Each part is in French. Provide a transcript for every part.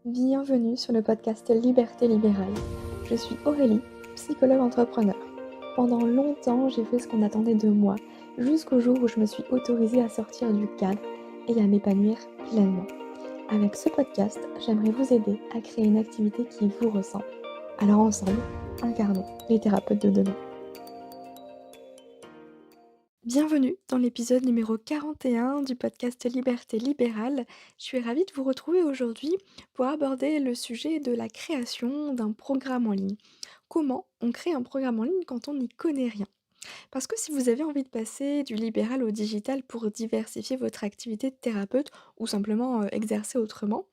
Bienvenue sur le podcast Liberté libérale. Je suis Aurélie, psychologue entrepreneur. Pendant longtemps, j'ai fait ce qu'on attendait de moi, jusqu'au jour où je me suis autorisée à sortir du cadre et à m'épanouir pleinement. Avec ce podcast, j'aimerais vous aider à créer une activité qui vous ressemble. Alors ensemble, incarnons les thérapeutes de demain. Bienvenue dans l'épisode numéro 41 du podcast Liberté libérale. Je suis ravie de vous retrouver aujourd'hui pour aborder le sujet de la création d'un programme en ligne. Comment on crée un programme en ligne quand on n'y connaît rien? Parce que si vous avez envie de passer du libéral au digital pour diversifier votre activité de thérapeute ou simplement exercer autrement,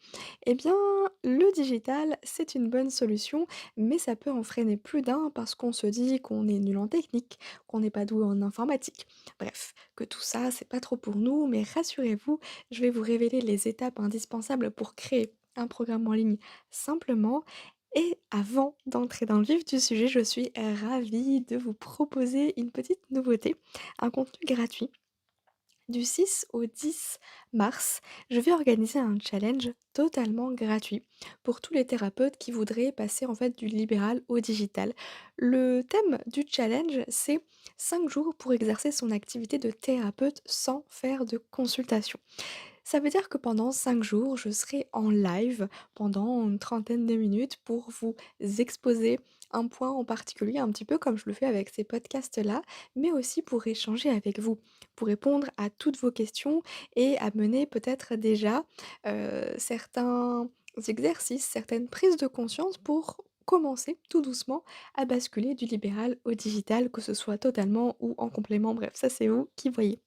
eh bien le digital c'est une bonne solution, mais ça peut en freiner plus d'un parce qu'on se dit qu'on est nul en technique, qu'on n'est pas doué en informatique. Bref, que tout ça c'est pas trop pour nous, mais rassurez-vous, je vais vous révéler les étapes indispensables pour créer un programme en ligne simplement et avant d'entrer dans le vif du sujet, je suis ravie de vous proposer une petite nouveauté, un contenu gratuit. Du 6 au 10 mars, je vais organiser un challenge totalement gratuit pour tous les thérapeutes qui voudraient passer en fait du libéral au digital. Le thème du challenge, c'est 5 jours pour exercer son activité de thérapeute sans faire de consultation. Ça veut dire que pendant 5 jours, je serai en live pendant une trentaine de minutes pour vous exposer un point en particulier, un petit peu comme je le fais avec ces podcasts-là, mais aussi pour échanger avec vous, pour répondre à toutes vos questions et à mener peut-être déjà, certains exercices, certaines prises de conscience pour commencer tout doucement à basculer du libéral au digital, que ce soit totalement ou en complément, bref, ça c'est vous qui voyez.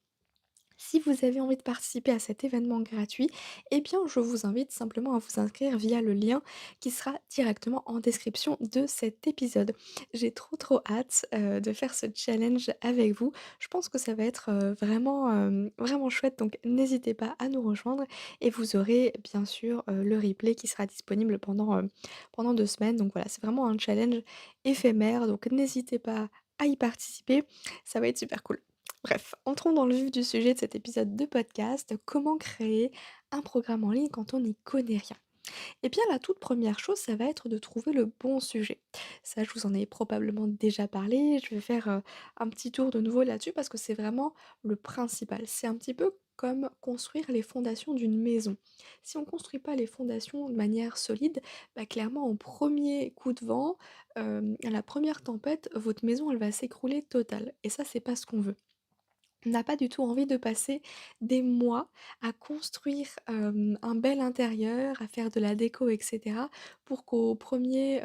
Si vous avez envie de participer à cet événement gratuit, eh bien je vous invite simplement à vous inscrire via le lien qui sera directement en description de cet épisode. J'ai trop hâte de faire ce challenge avec vous. Je pense que ça va être vraiment chouette, donc n'hésitez pas à nous rejoindre et vous aurez bien sûr le replay qui sera disponible pendant 2 semaines. Donc voilà, c'est vraiment un challenge éphémère, donc n'hésitez pas à y participer, ça va être super cool. Bref, entrons dans le vif du sujet de cet épisode de podcast, comment créer un programme en ligne quand on n'y connaît rien? Eh bien, la toute première chose, ça va être de trouver le bon sujet. Ça, je vous en ai probablement déjà parlé, je vais faire un petit tour de nouveau là-dessus parce que c'est vraiment le principal. C'est un petit peu comme construire les fondations d'une maison. Si on ne construit pas les fondations de manière solide, bah, clairement, au premier coup de vent, à la première tempête, votre maison, elle va s'écrouler totale. Et ça, c'est pas ce qu'on veut. On n'a pas du tout envie de passer des mois à construire, un bel intérieur, à faire de la déco et cetera, pour qu'au premier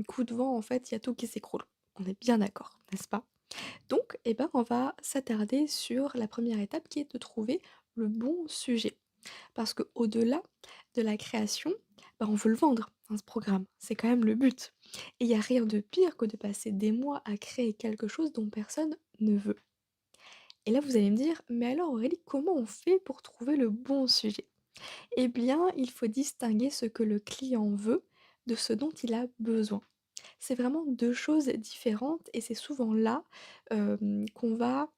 coup de vent, en fait, il y a tout qui s'écroule. On est bien d'accord, n'est-ce pas? Donc eh ben, on va s'attarder sur la première étape qui est de trouver le bon sujet. Parce qu'au delà de la création, bah, on veut le vendre, hein, ce programme. C'est quand même le but. Et il y a rien de pire que de passer des mois à créer quelque chose dont personne ne veut. Et là, vous allez me dire: «Mais alors Aurélie, comment on fait pour trouver le bon sujet?» Eh bien, il faut distinguer ce que le client veut de ce dont il a besoin. C'est vraiment 2 choses différentes et c'est souvent là, qu'on va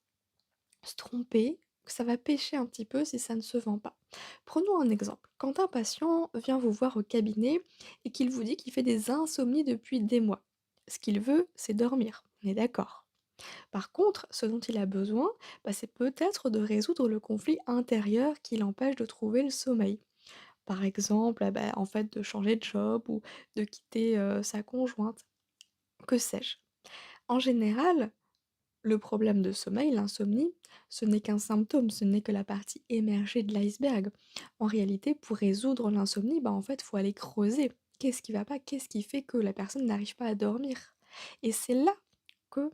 se tromper, que ça va pêcher un petit peu si ça ne se vend pas. Prenons un exemple. Quand un patient vient vous voir au cabinet et qu'il vous dit qu'il fait des insomnies depuis des mois, ce qu'il veut, c'est dormir, on est d'accord? Par contre, ce dont il a besoin, bah, c'est peut-être de résoudre le conflit intérieur qui l'empêche de trouver le sommeil. Par exemple, ah bah, en fait, de changer de job ou de quitter sa conjointe, que sais-je. En général, le problème de sommeil, l'insomnie, ce n'est qu'un symptôme, ce n'est que la partie émergée de l'iceberg. En réalité, pour résoudre l'insomnie, bah, en fait, il faut aller creuser. Qu'est-ce qui va pas? Qu'est-ce qui fait que la personne n'arrive pas à dormir? Et c'est là que,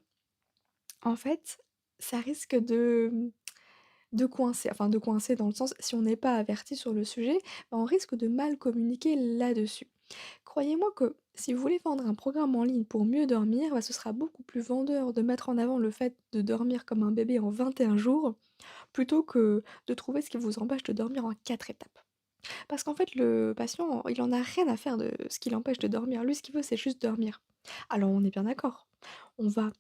en fait, ça risque de coincer, enfin de coincer dans le sens, si on n'est pas averti sur le sujet, bah, on risque de mal communiquer là-dessus. Croyez-moi que si vous voulez vendre un programme en ligne pour mieux dormir, bah, ce sera beaucoup plus vendeur de mettre en avant le fait de dormir comme un bébé en 21 jours, plutôt que de trouver ce qui vous empêche de dormir en 4 étapes. Parce qu'en fait, le patient, il en a rien à faire de ce qui l'empêche de dormir. Lui, ce qu'il veut, c'est juste dormir. Alors on est bien d'accord. On va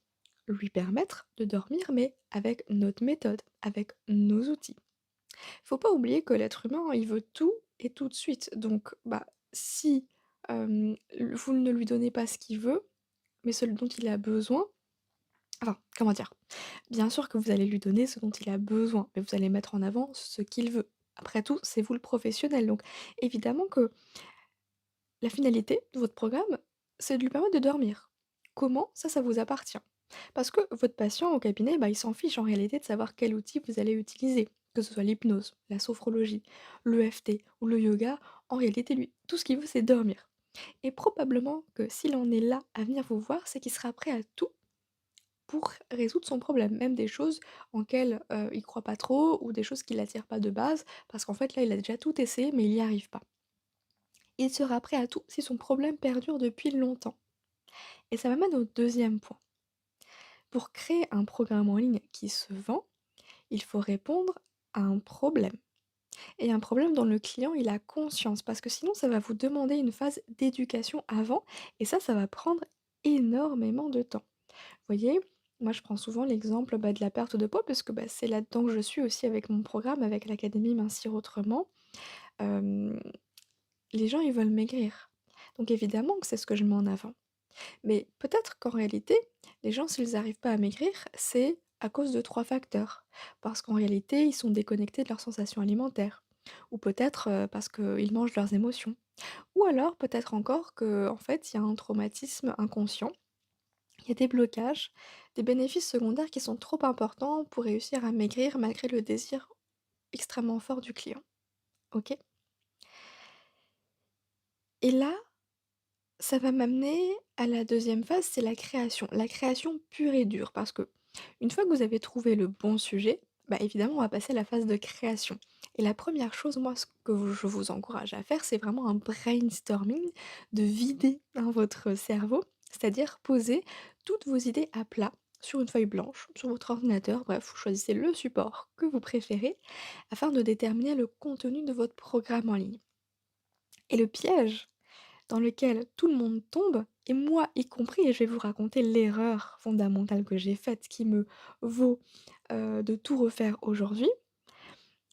lui permettre de dormir, mais avec notre méthode, avec nos outils. Faut pas oublier que l'être humain, il veut tout et tout de suite. Donc, bah, si, vous ne lui donnez pas ce qu'il veut, mais ce dont il a besoin, enfin, comment dire? Bien sûr que vous allez lui donner ce dont il a besoin, mais vous allez mettre en avant ce qu'il veut. Après tout, c'est vous le professionnel, donc évidemment que la finalité de votre programme, c'est de lui permettre de dormir. Comment? Ça vous appartient. Parce que votre patient au cabinet, bah, il s'en fiche en réalité de savoir quel outil vous allez utiliser, que ce soit l'hypnose, la sophrologie, l'EFT ou le yoga. En réalité, lui, tout ce qu'il veut, c'est dormir. Et probablement que s'il en est là à venir vous voir, c'est qu'il sera prêt à tout pour résoudre son problème. Même des choses en quelles il croit pas trop ou des choses qui l'attirent pas de base, parce qu'en fait, là, il a déjà tout essayé, mais il n'y arrive pas. Il sera prêt à tout si son problème perdure depuis longtemps. Et ça m'amène au deuxième point. Pour créer un programme en ligne qui se vend, il faut répondre à un problème. Et un problème dont le client il a conscience, parce que sinon ça va vous demander une phase d'éducation avant, et ça va prendre énormément de temps. Vous voyez, moi je prends souvent l'exemple de la perte de poids, parce que c'est là-dedans que je suis aussi avec mon programme, avec l'Académie Mincir Autrement. Euh, les gens ils veulent maigrir. Donc évidemment que c'est ce que je mets en avant. Mais peut-être qu'en réalité, les gens, s'ils n'arrivent pas à maigrir, c'est à cause de 3 facteurs. Parce qu'en réalité, ils sont déconnectés de leurs sensations alimentaires. Ou peut-être, parce qu'ils mangent leurs émotions. Ou alors peut-être encore qu'en fait, il y a un traumatisme inconscient, il y a des blocages, des bénéfices secondaires qui sont trop importants pour réussir à maigrir malgré le désir extrêmement fort du client. OK? Et là, ça va m'amener à la deuxième phase, c'est la création. La création pure et dure, parce que une fois que vous avez trouvé le bon sujet, évidemment, on va passer à la phase de création. Et la première chose, moi, ce que je vous encourage à faire, c'est vraiment un brainstorming, de vider, hein, votre cerveau, c'est-à-dire poser toutes vos idées à plat sur une feuille blanche, sur votre ordinateur, bref, vous choisissez le support que vous préférez, afin de déterminer le contenu de votre programme en ligne. Et le piège dans lequel tout le monde tombe, et moi y compris, et je vais vous raconter l'erreur fondamentale que j'ai faite qui me vaut, de tout refaire aujourd'hui,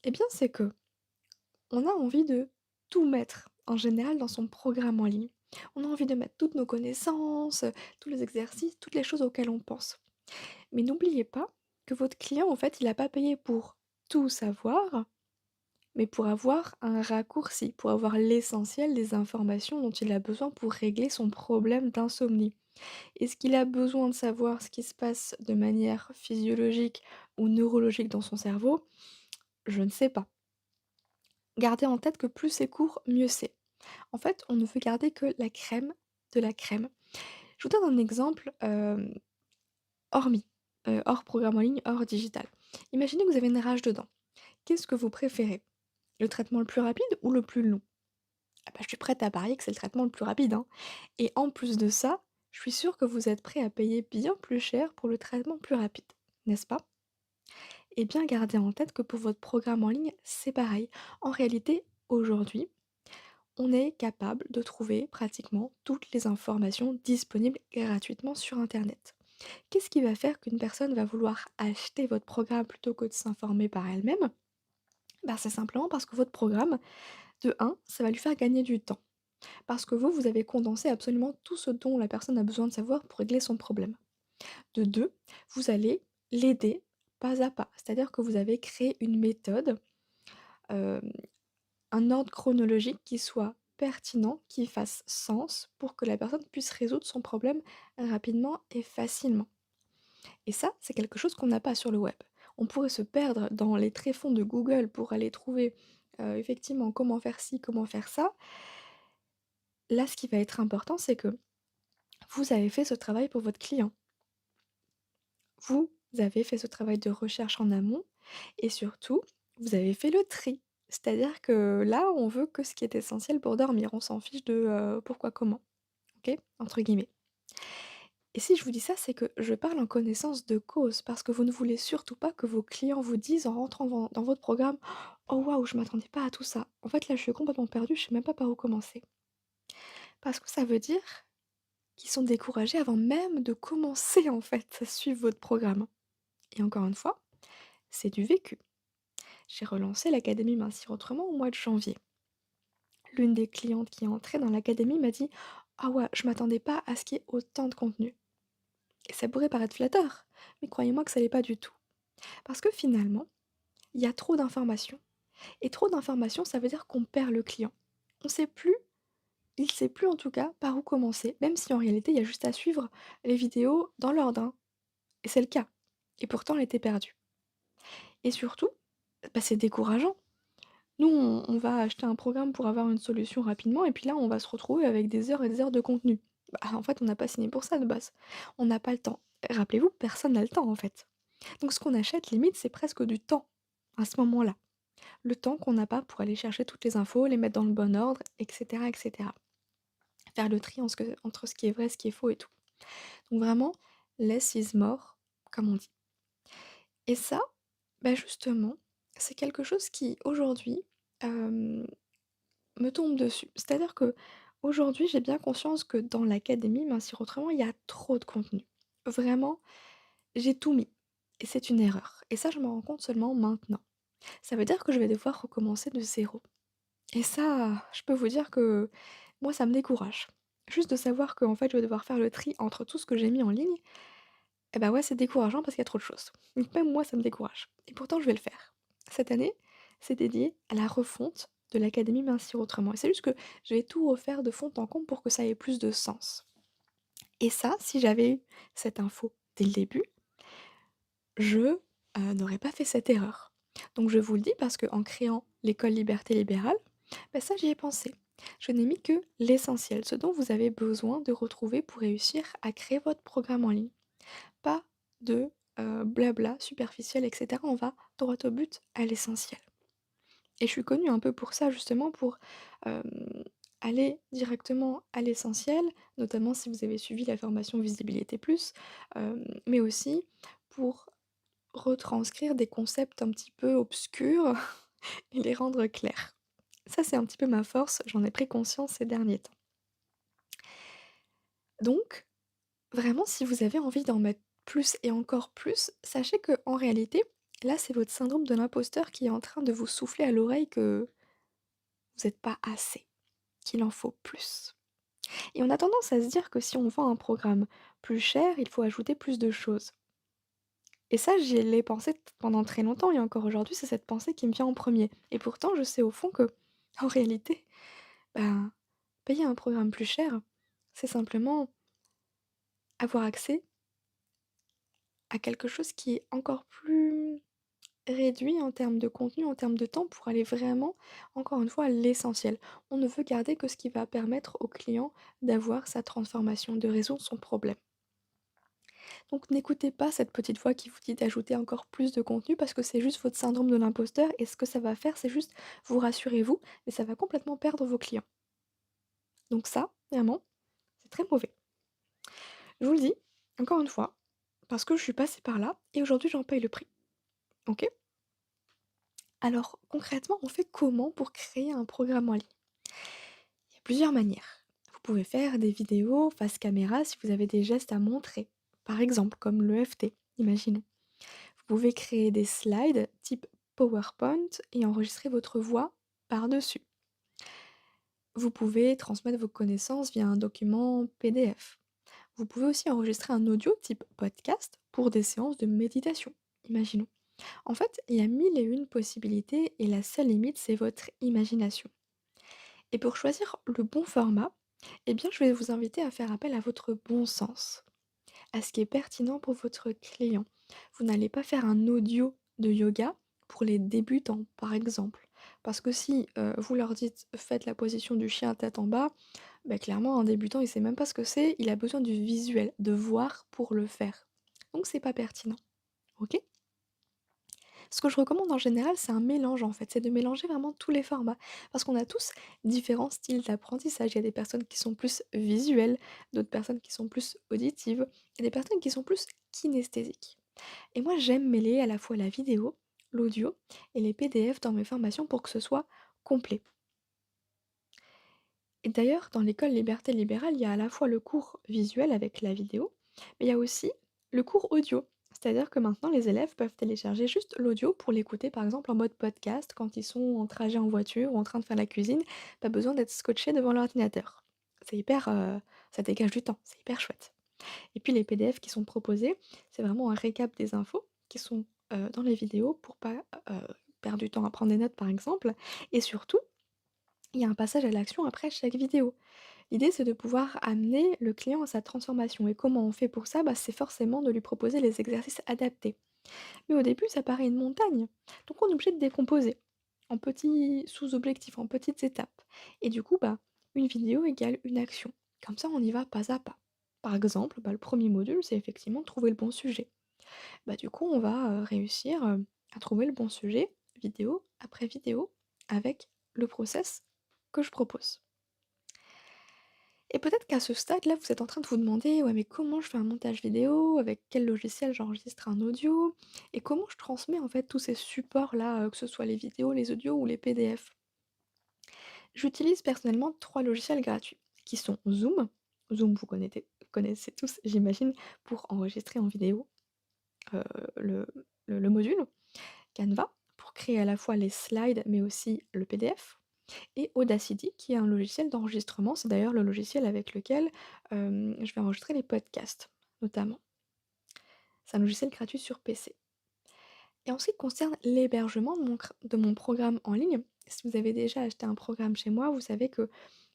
eh bien c'est que on a envie de tout mettre, en général, dans son programme en ligne. On a envie de mettre toutes nos connaissances, tous les exercices, toutes les choses auxquelles on pense. Mais n'oubliez pas que votre client, en fait, il n'a pas payé pour tout savoir, mais pour avoir un raccourci, pour avoir l'essentiel des informations dont il a besoin pour régler son problème d'insomnie. Est-ce qu'il a besoin de savoir ce qui se passe de manière physiologique ou neurologique dans son cerveau? Je ne sais pas. Gardez en tête que plus c'est court, mieux c'est. En fait, on ne veut garder que la crème de la crème. Je vous donne un exemple, hormis, hors programme en ligne, hors digital. Imaginez que vous avez une rage de dents. Qu'est-ce que vous préférez? Le traitement le plus rapide ou le plus long? Ah bah, je suis prête à parier que c'est le traitement le plus rapide, hein. Et en plus de ça, je suis sûre que vous êtes prêt à payer bien plus cher pour le traitement plus rapide, n'est-ce pas? Et bien gardez en tête que pour votre programme en ligne, c'est pareil. En réalité, aujourd'hui, on est capable de trouver pratiquement toutes les informations disponibles gratuitement sur internet. Qu'est-ce qui va faire qu'une personne va vouloir acheter votre programme plutôt que de s'informer par elle-même? C'est simplement parce que votre programme, de un, ça va lui faire gagner du temps. Parce que vous avez condensé absolument tout ce dont la personne a besoin de savoir pour régler son problème. De 2, vous allez l'aider pas à pas. C'est-à-dire que vous avez créé une méthode, hem, un ordre chronologique qui soit pertinent, qui fasse sens pour que la personne puisse résoudre son problème rapidement et facilement. Et ça, c'est quelque chose qu'on n'a pas sur le web. On pourrait se perdre dans les tréfonds de Google pour aller trouver, effectivement comment faire ci, comment faire ça. Là, ce qui va être important, c'est que vous avez fait ce travail pour votre client. Vous avez fait ce travail de recherche en amont et surtout, vous avez fait le tri. C'est-à-dire que là, on veut que ce qui est essentiel pour dormir. On s'en fiche de, «pourquoi, comment», OK? Entre guillemets. Et si je vous dis ça, c'est que je parle en connaissance de cause, parce que vous ne voulez surtout pas que vos clients vous disent en rentrant dans votre programme: «Oh waouh, je m'attendais pas à tout ça. En fait, là, je suis complètement perdue, je sais même pas par où commencer». Parce que ça veut dire qu'ils sont découragés avant même de commencer, en fait, à suivre votre programme. Et encore une fois, c'est du vécu. J'ai relancé l'Académie Mincir Autrement au mois de janvier. l'une des clientes qui est entrée dans l'académie m'a dit: «Ah ouais, je m'attendais pas à ce qu'il y ait autant de contenu» et ça pourrait paraître flatteur, mais croyez-moi que ça l'est pas du tout. Parce que finalement, il y a trop d'informations et trop d'informations, ça veut dire qu'on perd le client. On sait plus Il sait plus en tout cas par où commencer, même si en réalité il y a juste à suivre les vidéos dans l'ordre, hein, et c'est le cas. Et pourtant elle était perdue. Et surtout, bah, c'est décourageant. Nous, on va acheter un programme pour avoir une solution rapidement et puis là, on va se retrouver avec des heures et des heures de contenu. Bah, en fait, on n'a pas signé pour ça de base. On n'a pas le temps. Rappelez-vous, personne n'a le temps en fait. Donc ce qu'on achète limite, c'est presque du temps à ce moment-là. Le temps qu'on n'a pas pour aller chercher toutes les infos, les mettre dans le bon ordre, et cetera, et cetera. Faire le tri entre ce qui est vrai, ce qui est faux et tout. Donc vraiment, less is more, comme on dit. Et ça, bah, justement, c'est quelque chose qui aujourd'hui, hem, me tombe dessus. C'est-à-dire que aujourd'hui, j'ai bien conscience que dans l'académie Mincir Autrement, il y a trop de contenu. Vraiment, j'ai tout mis et c'est une erreur et ça, je m'en rends compte seulement maintenant. Ça veut dire que je vais devoir recommencer de zéro et ça, je peux vous dire que moi, ça me décourage. Juste de savoir qu'en fait, je vais devoir faire le tri entre tout ce que j'ai mis en ligne. Et bah, ouais, c'est décourageant parce qu'il y a trop de choses. Donc même moi, ça me décourage. Et pourtant, je vais le faire. Cette année, c'est dédié à la refonte de l'académie Mincir Autrement. Et c'est juste que je vais tout refaire de fond en comble pour que ça ait plus de sens. Et ça, si j'avais eu cette info dès le début, je n'aurais pas fait cette erreur. Donc je vous le dis parce qu'en créant l'école Liberté Libérale, bah ça, j'y ai pensé. Je n'ai mis que l'essentiel, ce dont vous avez besoin de retrouver pour réussir à créer votre programme en ligne. Pas de, blabla superficiel et cetera. On va droit au but, à l'essentiel et je suis connue un peu pour ça justement, pour, hem, aller directement à l'essentiel, notamment si vous avez suivi la formation Visibilité Plus, mais aussi pour retranscrire des concepts un petit peu obscurs et les rendre clairs. Ça, c'est un petit peu ma force, j'en ai pris conscience ces derniers temps. Donc vraiment, si vous avez envie d'en mettre plus et encore plus, sachez que en réalité, là, c'est votre syndrome de l'imposteur qui est en train de vous souffler à l'oreille que vous êtes pas assez, qu'il en faut plus. Et on a tendance à se dire que si on vend un programme plus cher, il faut ajouter plus de choses. Et ça, j'y l'ai pensé pendant très longtemps et encore aujourd'hui, c'est cette pensée qui me vient en premier. Et pourtant, je sais au fond que, en réalité, ben, payer un programme plus cher, c'est simplement avoir accès à quelque chose qui est encore plus réduit en termes de contenu, en termes de temps pour aller vraiment, encore une fois, à l'essentiel. On ne veut garder que ce qui va permettre au client d'avoir sa transformation, de résoudre son problème. Donc n'écoutez pas cette petite voix qui vous dit d'ajouter encore plus de contenu parce que c'est juste votre syndrome de l'imposteur et ce que ça va faire, c'est juste vous rassurez vous, mais ça va complètement perdre vos clients. Donc ça, vraiment, c'est très mauvais. Je vous le dis, encore une fois, parce que je suis passée par là et aujourd'hui j'en paye le prix. OK? Alors concrètement, on fait comment pour créer un programme en ligne? Il y a plusieurs manières. Vous pouvez faire des vidéos face caméra si vous avez des gestes à montrer, par exemple comme l'EFT, imaginons. Vous pouvez créer des slides type PowerPoint et enregistrer votre voix par-dessus. Vous pouvez transmettre vos connaissances via un document PDF. Vous pouvez aussi enregistrer un audio type podcast pour des séances de méditation, imaginons. En fait, il y a mille et une possibilités et la seule limite, c'est votre imagination. Et pour choisir le bon format, eh bien, je vais vous inviter à faire appel à votre bon sens, à ce qui est pertinent pour votre client. Vous n'allez pas faire un audio de yoga pour les débutants, par exemple. Parce que si vous leur dites faites la position du chien tête en bas, bah, clairement, un débutant, il sait même pas ce que c'est, il a besoin du visuel, de voir pour le faire. Donc, c'est pas pertinent. Ok. Ce que je recommande en général, c'est un mélange en fait, c'est de mélanger vraiment tous les formats. Parce qu'on a tous différents styles d'apprentissage. Il y a des personnes qui sont plus visuelles, d'autres personnes qui sont plus auditives, et des personnes qui sont plus kinesthésiques. Et moi, j'aime mêler à la fois la vidéo, l'audio et les PDF dans mes formations pour que ce soit complet. Et d'ailleurs, dans l'école Liberté Libérale, il y a à la fois le cours visuel avec la vidéo, mais il y a aussi le cours audio. C'est-à-dire que maintenant les élèves peuvent télécharger juste l'audio pour l'écouter par exemple en mode podcast quand ils sont en trajet en voiture ou en train de faire la cuisine, pas besoin d'être scotchés devant l'ordinateur. C'est hyper, ça dégage du temps, c'est hyper chouette. Et puis les PDF qui sont proposés, c'est vraiment un récap des infos qui sont, dans les vidéos pour pas, perdre du temps à prendre des notes par exemple et surtout, il y a un passage à l'action après chaque vidéo. L'idée, c'est de pouvoir amener le client à sa transformation et comment on fait pour ça? Bah, c'est forcément de lui proposer les exercices adaptés. Mais au début, ça paraît une montagne, donc on est obligé de décomposer en petits sous-objectifs, en petites étapes. Et du coup, bah, une vidéo égale une action. Comme ça, on y va pas à pas. Par exemple, bah, le premier module, c'est effectivement trouver le bon sujet. Bah, du coup, on va réussir à trouver le bon sujet, vidéo après vidéo, avec le process que je propose. Et peut-être qu'à ce stade-là, vous êtes en train de vous demander: «Ouais, mais comment je fais un montage vidéo? Avec quel logiciel j'enregistre un audio? Et comment je transmets, en fait, tous ces supports-là, que ce soit les vidéos, les audios ou les PDF?» J'utilise personnellement 3 logiciels gratuits qui sont Zoom. Zoom, vous connaissez tous, j'imagine, pour enregistrer en vidéo, heu, le le module. Canva, pour créer à la fois les slides, mais aussi le PDF. Et Audacity qui est un logiciel d'enregistrement. C'est d'ailleurs le logiciel avec lequel, je vais enregistrer les podcasts, notamment. C'est un logiciel gratuit sur PC. Et en ce qui concerne l'hébergement de mon programme en ligne, si vous avez déjà acheté un programme chez moi, vous savez que,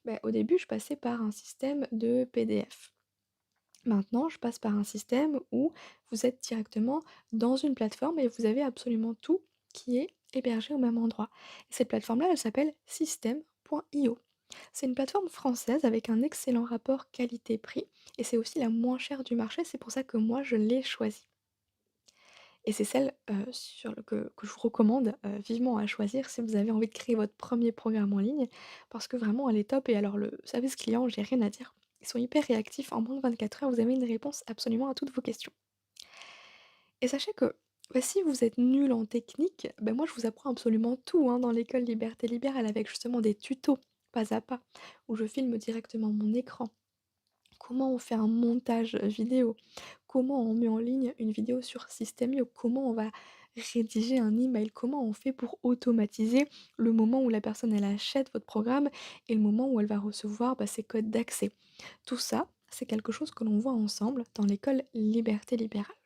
bah, au début, je passais par un système de PDF. Maintenant, je passe par un système où vous êtes directement dans une plateforme et vous avez absolument tout qui est hébergé au même endroit. Et cette plateforme-là, elle s'appelle system.io. C'est une plateforme française avec un excellent rapport qualité-prix et c'est aussi la moins chère du marché, c'est pour ça que moi je l'ai choisie. Et c'est celle, que je vous recommande, vivement à choisir si vous avez envie de créer votre premier programme en ligne, parce que vraiment elle est top et alors le service client, j'ai rien à dire. Ils sont hyper réactifs, en moins de 24 heures, vous avez une réponse absolument à toutes vos questions. Et sachez que, bah, si vous êtes nul en technique, bah, moi je vous apprends absolument tout, hein, dans l'école Liberté Libérale avec justement des tutos, pas à pas, où je filme directement mon écran. Comment on fait un montage, vidéo? Comment on met en ligne une vidéo sur System.io? Comment on va rédiger un email? Comment on fait pour automatiser le moment où la personne elle achète votre programme et le moment où elle va recevoir, bah, ses codes d'accès? Tout ça, c'est quelque chose que l'on voit ensemble dans l'école Liberté Libérale.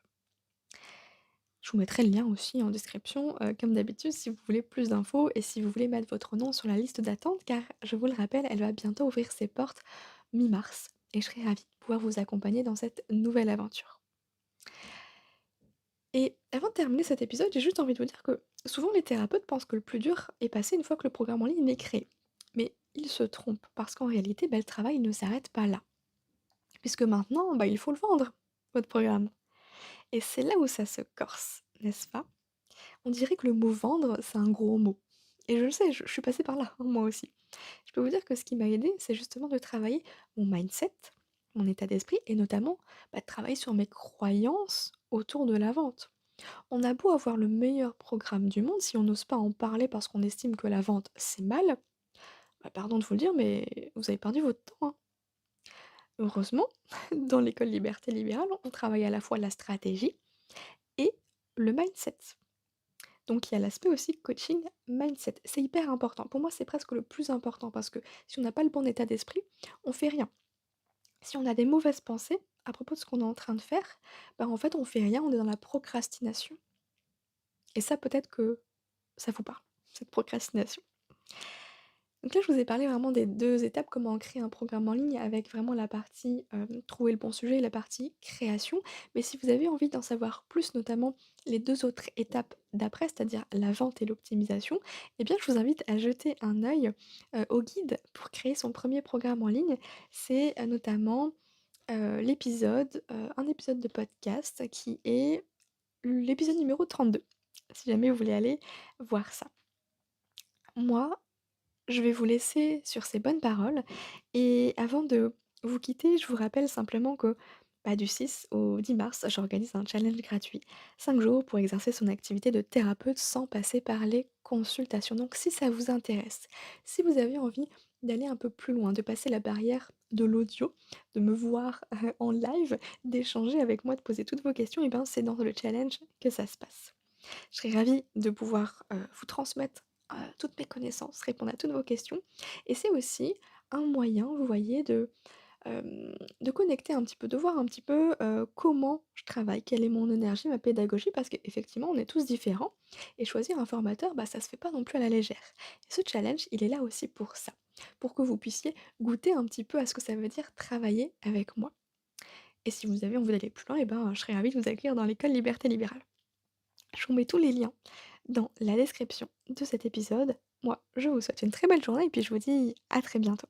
Je vous mettrai le lien aussi en description, comme d'habitude si vous voulez plus d'infos et si vous voulez mettre votre nom sur la liste d'attente car je vous le rappelle, elle va bientôt ouvrir ses portes mi-mars et je serai ravie de pouvoir vous accompagner dans cette nouvelle aventure. Et avant de terminer cet épisode, j'ai juste envie de vous dire que souvent les thérapeutes pensent que le plus dur est passé une fois que le programme en ligne est créé. Mais ils se trompent parce qu'en réalité, bah, le travail ne s'arrête pas là. Puisque maintenant, bah, il faut le vendre, votre programme. Et c'est là où ça se corse, n'est-ce pas? On dirait que le mot «vendre», c'est un gros mot. Et je le sais, je suis passée par là, hein, moi aussi. Je peux vous dire que ce qui m'a aidée, c'est justement de travailler mon mindset, mon état d'esprit et notamment, bah, de travailler sur mes croyances autour de la vente. On a beau avoir le meilleur programme du monde, si on n'ose pas en parler parce qu'on estime que la vente, c'est mal, bah, pardon de vous le dire, mais vous avez perdu votre temps, hein. Heureusement, dans l'école Liberté Libérale, on travaille à la fois la stratégie et le mindset. Donc il y a l'aspect aussi coaching mindset. C'est hyper important. Pour moi, c'est presque le plus important parce que si on n'a pas le bon état d'esprit, on fait rien. Si on a des mauvaises pensées à propos de ce qu'on est en train de faire, bah, en fait, on fait rien, on est dans la procrastination. Et ça, peut-être que ça vous parle, cette procrastination. Donc là, je vous ai parlé vraiment des 2 étapes, comment créer un programme en ligne avec vraiment la partie, trouver le bon sujet et la partie création. Mais si vous avez envie d'en savoir plus, notamment les 2 autres étapes d'après, c'est-à-dire la vente et l'optimisation, eh bien, je vous invite à jeter un œil, au guide pour créer son premier programme en ligne. C'est, notamment, un épisode de podcast qui est l'épisode numéro 32, si jamais vous voulez aller voir ça. Moi, je vais vous laisser sur ces bonnes paroles et avant de vous quitter, je vous rappelle simplement que, bah, du 6 au 10 mars, j'organise un challenge gratuit. 5 jours pour exercer son activité de thérapeute sans passer par les consultations. Donc si ça vous intéresse, si vous avez envie d'aller un peu plus loin, de passer la barrière de l'audio, de me voir, en live, d'échanger avec moi, de poser toutes vos questions et ben, c'est dans le challenge que ça se passe. Je serais ravie de pouvoir, vous transmettre, toutes mes connaissances, répondre à toutes vos questions et c'est aussi un moyen, vous voyez, de connecter un petit peu, de voir un petit peu, comment je travaille, quelle est mon énergie, ma pédagogie, parce qu'effectivement, on est tous différents et choisir un formateur, bah, ça se fait pas non plus à la légère. Et ce challenge, il est là aussi pour ça, pour que vous puissiez goûter un petit peu à ce que ça veut dire travailler avec moi et si vous avez envie d'aller plus loin et ben, je serais ravie de vous accueillir dans l'école Liberté Libérale. Je vous mets tous les liens dans la description de cet épisode. Moi, je vous souhaite une très belle journée et puis je vous dis à très bientôt.